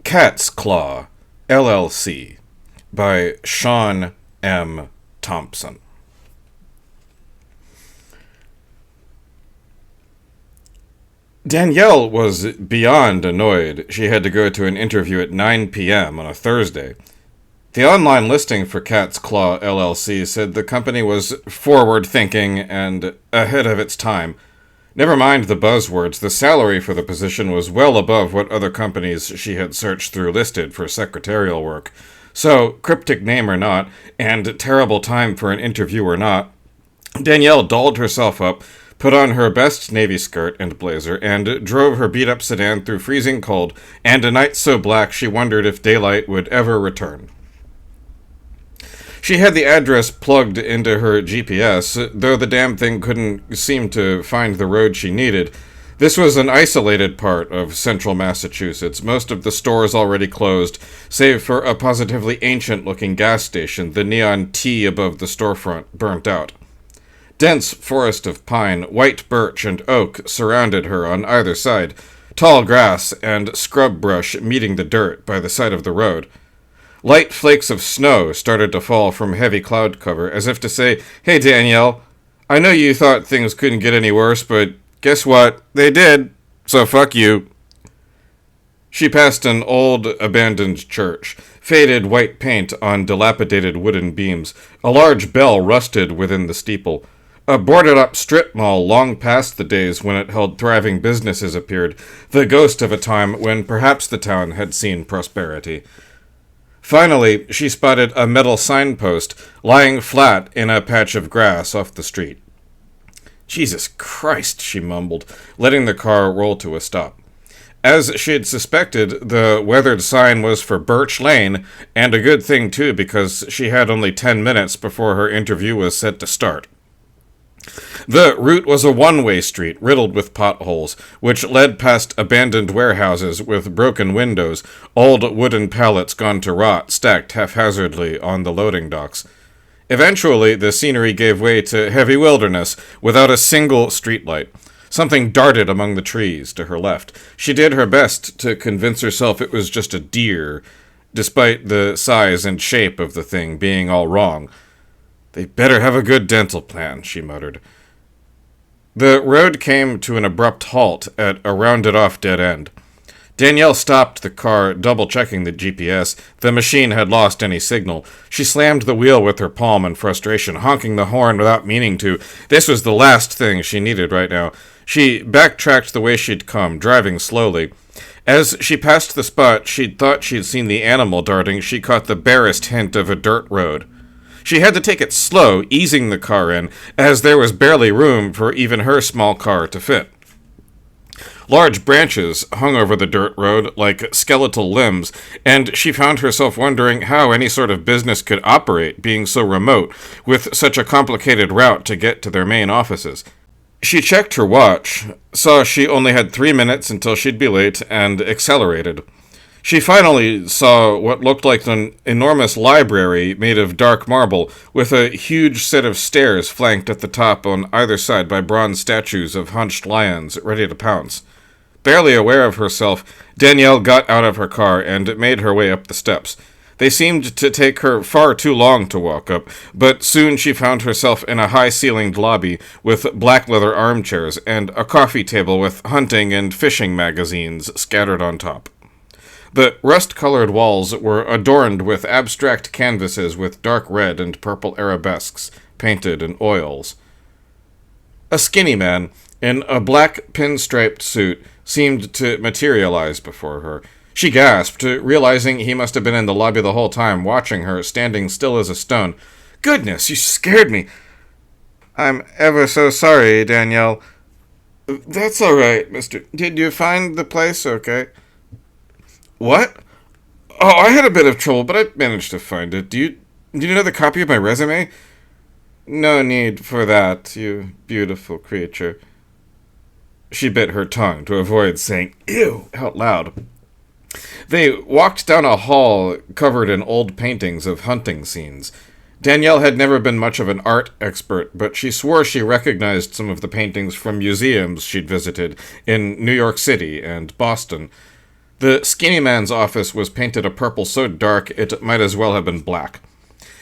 Cat's Claw, LLC, by Sean M. Thompson. Danielle was beyond annoyed she had to go to an interview at 9 p.m. on a Thursday. The online listing for Cat's Claw LLC said the company was forward-thinking and ahead of its time. Never mind the buzzwords, the salary for the position was well above what other companies she had searched through listed for secretarial work. So, cryptic name or not, and terrible time for an interview or not, Danielle dolled herself up, put on her best navy skirt and blazer, and drove her beat-up sedan through freezing cold and a night so black she wondered if daylight would ever return. She had the address plugged into her GPS, though the damn thing couldn't seem to find the road she needed. This was an isolated part of central Massachusetts, most of the stores already closed, save for a positively ancient-looking gas station, the neon T above the storefront burnt out. Dense forest of pine, white birch, and oak surrounded her on either side, tall grass and scrub brush meeting the dirt by the side of the road. Light flakes of snow started to fall from heavy cloud cover, as if to say, "Hey, Danielle, I know you thought things couldn't get any worse, but guess what? They did, so fuck you." She passed an old, abandoned church, faded white paint on dilapidated wooden beams, a large bell rusted within the steeple. A boarded-up strip mall long past the days when it held thriving businesses appeared, the ghost of a time when perhaps the town had seen prosperity. Finally, she spotted a metal signpost lying flat in a patch of grass off the street. "Jesus Christ," she mumbled, letting the car roll to a stop. As she had suspected, the weathered sign was for Birch Lane, and a good thing too, because she had only 10 minutes before her interview was set to start. The route was a one-way street riddled with potholes, which led past abandoned warehouses with broken windows, old wooden pallets gone to rot stacked haphazardly on the loading docks. Eventually, the scenery gave way to heavy wilderness without a single streetlight. Something darted among the trees to her left. She did her best to convince herself it was just a deer, despite the size and shape of the thing being all wrong. "They better have a good dental plan," she muttered. The road came to an abrupt halt at a rounded-off dead end. Danielle stopped the car, double-checking the GPS. The machine had lost any signal. She slammed the wheel with her palm in frustration, honking the horn without meaning to. This was the last thing she needed right now. She backtracked the way she'd come, driving slowly. As she passed the spot she'd thought she'd seen the animal darting, she caught the barest hint of a dirt road. She had to take it slow, easing the car in, as there was barely room for even her small car to fit. Large branches hung over the dirt road like skeletal limbs, and she found herself wondering how any sort of business could operate, being so remote, with such a complicated route to get to their main offices. She checked her watch, saw she only had 3 minutes until she'd be late, and accelerated. She finally saw what looked like an enormous library made of dark marble, with a huge set of stairs flanked at the top on either side by bronze statues of hunched lions ready to pounce. Barely aware of herself, Danielle got out of her car and made her way up the steps. They seemed to take her far too long to walk up, but soon she found herself in a high-ceilinged lobby with black leather armchairs and a coffee table with hunting and fishing magazines scattered on top. The rust-colored walls were adorned with abstract canvases with dark red and purple arabesques, painted in oils. A skinny man, in a black pinstriped suit, seemed to materialize before her. She gasped, realizing he must have been in the lobby the whole time, watching her, standing still as a stone. "Goodness, you scared me!" "I'm ever so sorry, Danielle." "That's all right, mister. Did you find the place okay?" "What? Oh, I had a bit of trouble, but I managed to find it. Do you need another copy of my resume?" "No need for that, you beautiful creature." She bit her tongue to avoid saying "ew" out loud. They walked down a hall covered in old paintings of hunting scenes. Danielle had never been much of an art expert, but she swore she recognized some of the paintings from museums she'd visited in New York City and Boston. The skinny man's office was painted a purple so dark it might as well have been black.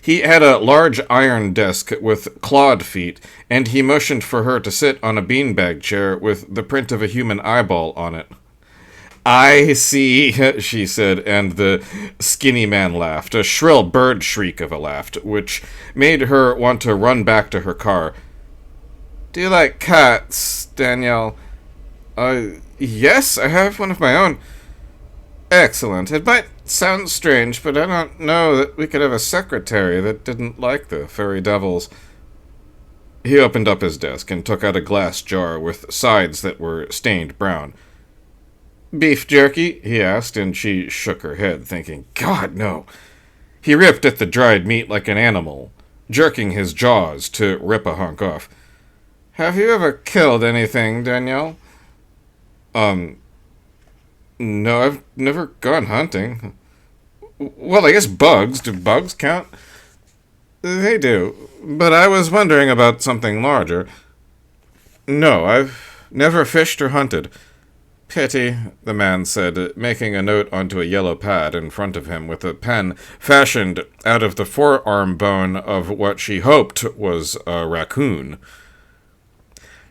He had a large iron desk with clawed feet, and he motioned for her to sit on a beanbag chair with the print of a human eyeball on it. "I see," she said, and the skinny man laughed, a shrill bird shriek of a laugh, which made her want to run back to her car. "Do you like cats, Danielle?" Yes, I have one of my own." "Excellent. It might sound strange, but I don't know that we could have a secretary that didn't like the furry devils." He opened up his desk and took out a glass jar with sides that were stained brown. "Beef jerky?" he asked, and she shook her head, thinking, God, no. He ripped at the dried meat like an animal, jerking his jaws to rip a hunk off. "Have you ever killed anything, Danielle?" No, I've never gone hunting." "Well, I guess bugs. Do bugs count?" "They do, but I was wondering about something larger." "No, I've never fished or hunted." "Pity," the man said, making a note onto a yellow pad in front of him with a pen fashioned out of the forearm bone of what she hoped was a raccoon.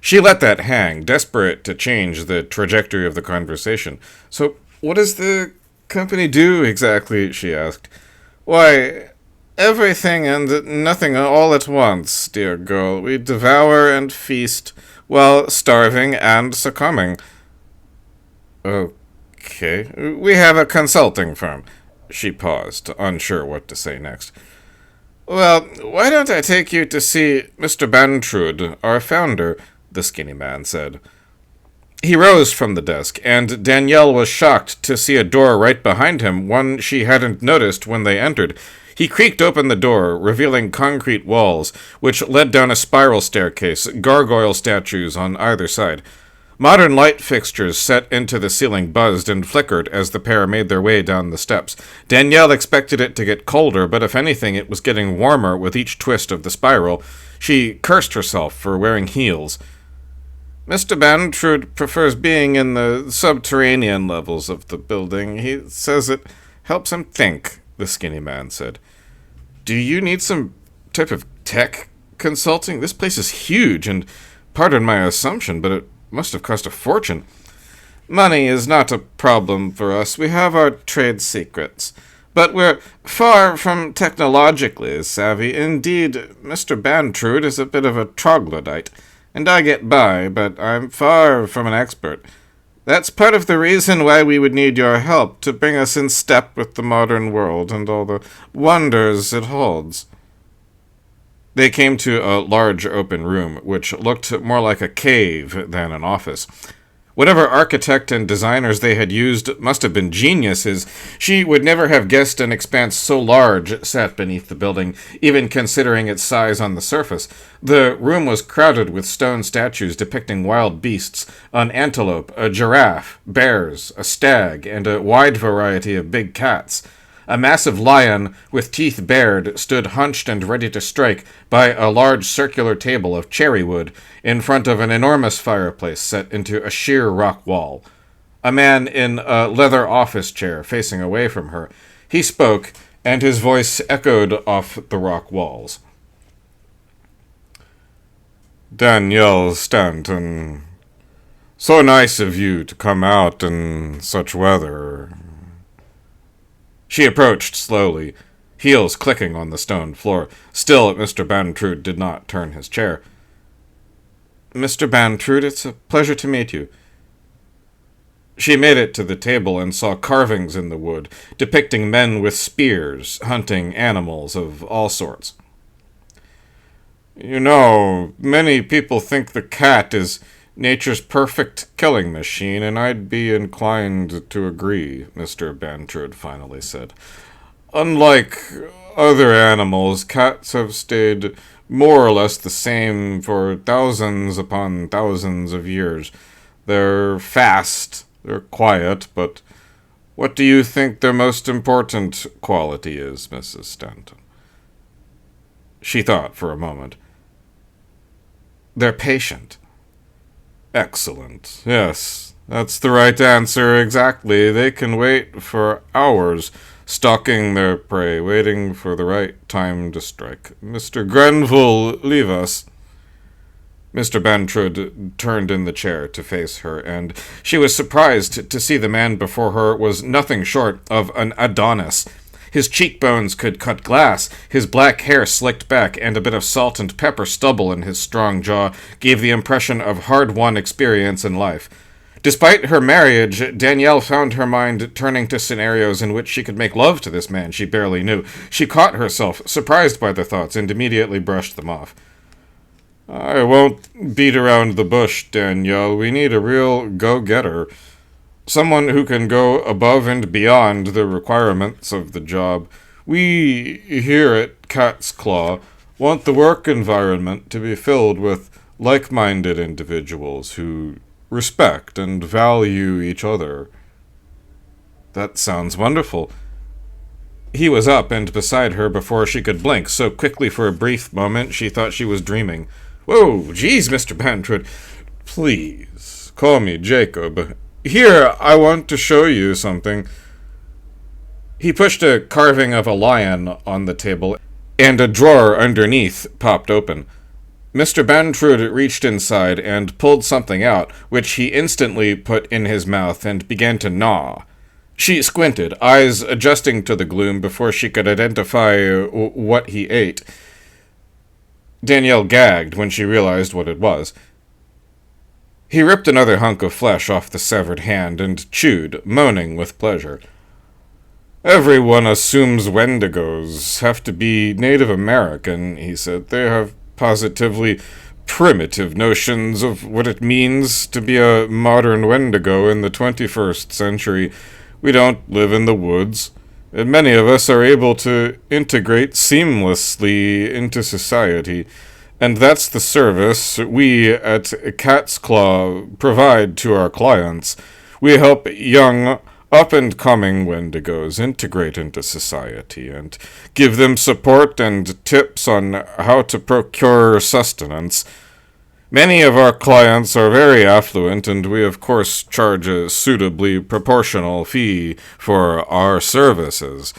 She let that hang, desperate to change the trajectory of the conversation. "So, what does the company do exactly?" she asked. "Why, everything and nothing all at once, dear girl. We devour and feast, while starving and succumbing." "Okay. We have a consulting firm." She paused, unsure what to say next. "Well, why don't I take you to see Mr. Bantrude, our founder?" the skinny man said. He rose from the desk, and Danielle was shocked to see a door right behind him, one she hadn't noticed when they entered. He creaked open the door, revealing concrete walls, which led down a spiral staircase, gargoyle statues on either side. Modern light fixtures set into the ceiling buzzed and flickered as the pair made their way down the steps. Danielle expected it to get colder, but if anything, it was getting warmer with each twist of the spiral. She cursed herself for wearing heels. "Mr. Bantrude prefers being in the subterranean levels of the building. He says it helps him think," the skinny man said. "Do you need some type of tech consulting? This place is huge, and pardon my assumption, but it must have cost a fortune." "Money is not a problem for us. We have our trade secrets. But we're far from technologically savvy. Indeed, Mr. Bantrude is a bit of a troglodyte. And I get by, but I'm far from an expert. That's part of the reason why we would need your help, to bring us in step with the modern world and all the wonders it holds." They came to a large open room, which looked more like a cave than an office. Whatever architect and designers they had used must have been geniuses. She would never have guessed an expanse so large sat beneath the building, even considering its size on the surface. The room was crowded with stone statues depicting wild beasts, an antelope, a giraffe, bears, a stag, and a wide variety of big cats. A massive lion, with teeth bared, stood hunched and ready to strike by a large circular table of cherry wood in front of an enormous fireplace set into a sheer rock wall. A man in a leather office chair facing away from her. He spoke, and his voice echoed off the rock walls. "Danielle Stanton, so nice of you to come out in such weather." She approached slowly, heels clicking on the stone floor. Still, Mr. Bantrude did not turn his chair. "Mr. Bantrude, it's a pleasure to meet you." She made it to the table and saw carvings in the wood, depicting men with spears, hunting animals of all sorts. "You know, many people think the cat is nature's perfect killing machine, and I'd be inclined to agree," Mr. Bantrude finally said. "Unlike other animals, cats have stayed more or less the same for thousands upon thousands of years. They're fast, they're quiet, but what do you think their most important quality is, Mrs. Stanton?" She thought for a moment. "They're patient." "Excellent. Yes, That's the right answer, exactly. They can wait for hours, stalking their prey, waiting for the right time to strike. Mr. Grenville, leave us. Mr. Bantrud turned in the chair to face her, and she was surprised to see the man before her was nothing short of an Adonis. His cheekbones could cut glass, his black hair slicked back, and a bit of salt and pepper stubble in his strong jaw gave the impression of hard-won experience in life. Despite her marriage, Danielle found her mind turning to scenarios in which she could make love to this man she barely knew. She caught herself, surprised by the thoughts, and immediately brushed them off. I won't beat around the bush, Danielle. We need a real go-getter. Someone who can go above and beyond the requirements of the job. We, here at Cat's Claw, want the work environment to be filled with like-minded individuals who respect and value each other. That sounds wonderful. He was up and beside her before she could blink, so quickly for a brief moment she thought she was dreaming. Whoa, geez, Mr. Bantrud. Please, call me Jacob. Here, I want to show you something. He pushed a carving of a lion on the table, and a drawer underneath popped open. Mr. Bantrud reached inside and pulled something out, which he instantly put in his mouth and began to gnaw. She squinted, eyes adjusting to the gloom before she could identify what he ate. Danielle gagged when she realized what it was. He ripped another hunk of flesh off the severed hand and chewed, moaning with pleasure. Everyone assumes Wendigos have to be Native American, he said. They have positively primitive notions of what it means to be a modern Wendigo in the 21st century. We don't live in the woods, and many of us are able to integrate seamlessly into society, and that's the service we at Cat's Claw provide to our clients. We help young, up-and-coming Wendigos integrate into society and give them support and tips on how to procure sustenance. Many of our clients are very affluent, and we of course charge a suitably proportional fee for our services.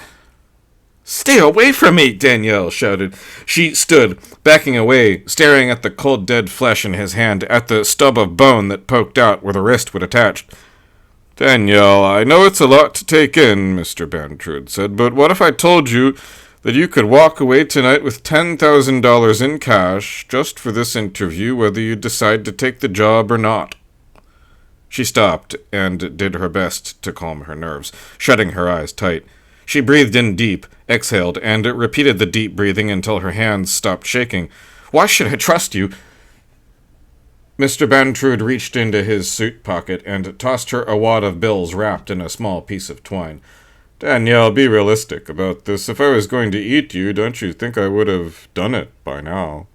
Stay away from me, Danielle shouted. She stood, backing away, staring at the cold dead flesh in his hand, at the stub of bone that poked out where the wrist would attach. Danielle, I know it's a lot to take in, Mr. Bantrud said, but what if I told you that you could walk away tonight with $10,000 in cash just for this interview, whether you decide to take the job or not? She stopped and did her best to calm her nerves, shutting her eyes tight. She breathed in deep, exhaled, and repeated the deep breathing until her hands stopped shaking. Why should I trust you? Mr. Bantrud reached into his suit pocket and tossed her a wad of bills wrapped in a small piece of twine. Danielle, be realistic about this. If I was going to eat you, don't you think I would have done it by now?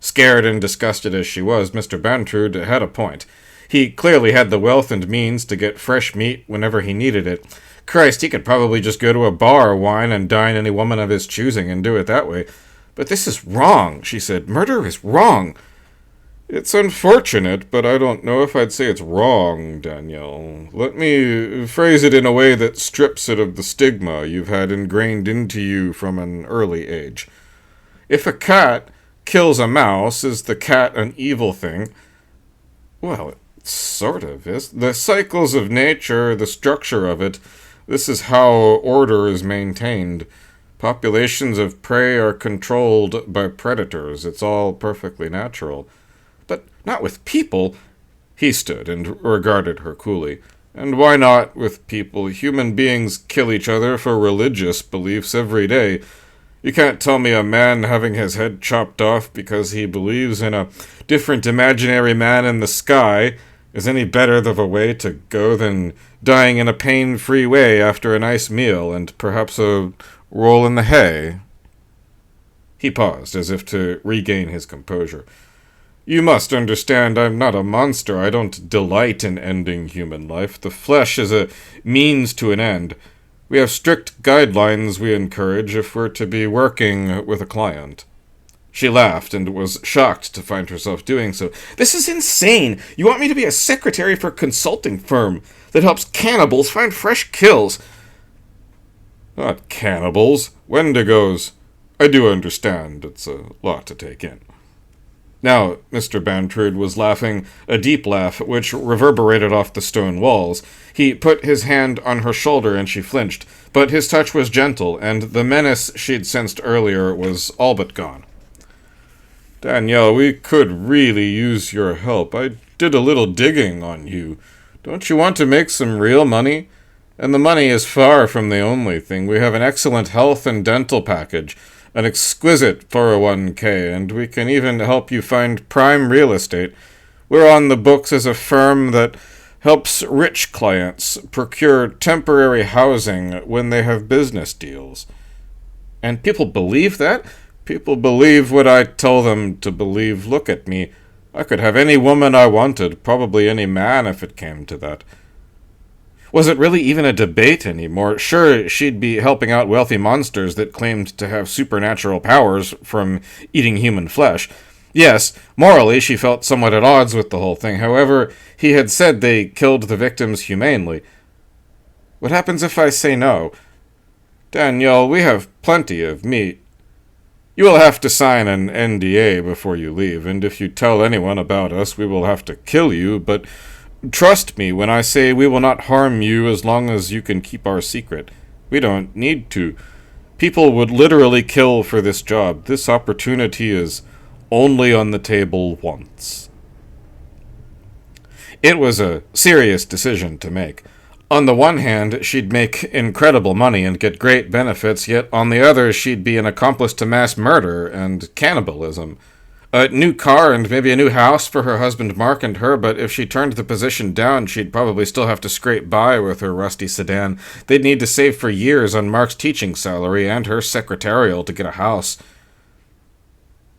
Scared and disgusted as she was, Mr. Bantrud had a point. He clearly had the wealth and means to get fresh meat whenever he needed it. Christ, he could probably just go to a bar, wine, and dine any woman of his choosing and do it that way. But this is wrong, she said. Murder is wrong. It's unfortunate, but I don't know if I'd say it's wrong, Danielle. Let me phrase it in a way that strips it of the stigma you've had ingrained into you from an early age. If a cat kills a mouse, is the cat an evil thing? Well, it sort of is. The cycles of nature, the structure of it, this is how order is maintained. Populations of prey are controlled by predators. It's all perfectly natural. But not with people. He stood and regarded her coolly. And why not with people? Human beings kill each other for religious beliefs every day. You can't tell me a man having his head chopped off because he believes in a different imaginary man in the sky is any better of a way to go than dying in a pain-free way after a nice meal and perhaps a roll in the hay. He paused, as if to regain his composure. You must understand I'm not a monster. I don't delight in ending human life. The flesh is a means to an end. We have strict guidelines we encourage if we're to be working with a client. She laughed and was shocked to find herself doing so. "This is insane! You want me to be a secretary for a consulting firm that helps cannibals find fresh kills?" "Not cannibals, Wendigos. I do understand. It's a lot to take in." Now, Mr. Bantrude was laughing, a deep laugh which reverberated off the stone walls. He put his hand on her shoulder and she flinched, but his touch was gentle, and the menace she'd sensed earlier was all but gone. "Danielle, we could really use your help. I did a little digging on you. Don't you want to make some real money? And the money is far from the only thing. We have an excellent health and dental package, an exquisite 401k, and we can even help you find prime real estate. We're on the books as a firm that helps rich clients procure temporary housing when they have business deals." "And people believe that?" "People believe what I tell them to believe. Look at me. I could have any woman I wanted, probably any man if it came to that." Was it really even a debate anymore? Sure, she'd be helping out wealthy monsters that claimed to have supernatural powers from eating human flesh. Yes, morally she felt somewhat at odds with the whole thing. However, he had said they killed the victims humanely. What happens if I say no? "Danielle, we have plenty of meat. You will have to sign an NDA before you leave, and if you tell anyone about us, we will have to kill you, but trust me when I say we will not harm you as long as you can keep our secret. We don't need to. People would literally kill for this job. This opportunity is only on the table once." It was a serious decision to make. On the one hand, she'd make incredible money and get great benefits, yet on the other, she'd be an accomplice to mass murder and cannibalism. A new car and maybe a new house for her husband Mark and her, but if she turned the position down, she'd probably still have to scrape by with her rusty sedan. They'd need to save for years on Mark's teaching salary and her secretarial to get a house.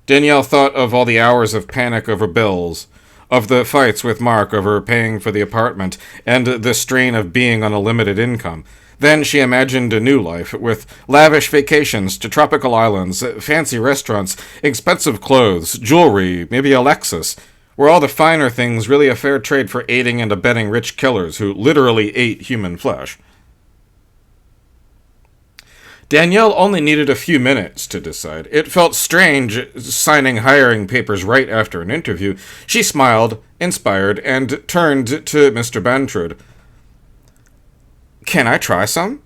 Danielle thought of all the hours of panic over bills, of the fights with Mark over paying for the apartment, and the strain of being on a limited income. Then she imagined a new life, with lavish vacations to tropical islands, fancy restaurants, expensive clothes, jewelry, maybe a Lexus. Were all the finer things really a fair trade for aiding and abetting rich killers who literally ate human flesh? Danielle only needed a few minutes to decide. It felt strange signing hiring papers right after an interview. She smiled, inspired, and turned to Mr. Bantrude. "Can I try some?"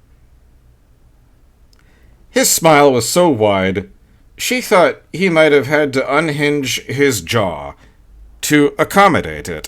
His smile was so wide, she thought he might have had to unhinge his jaw to accommodate it.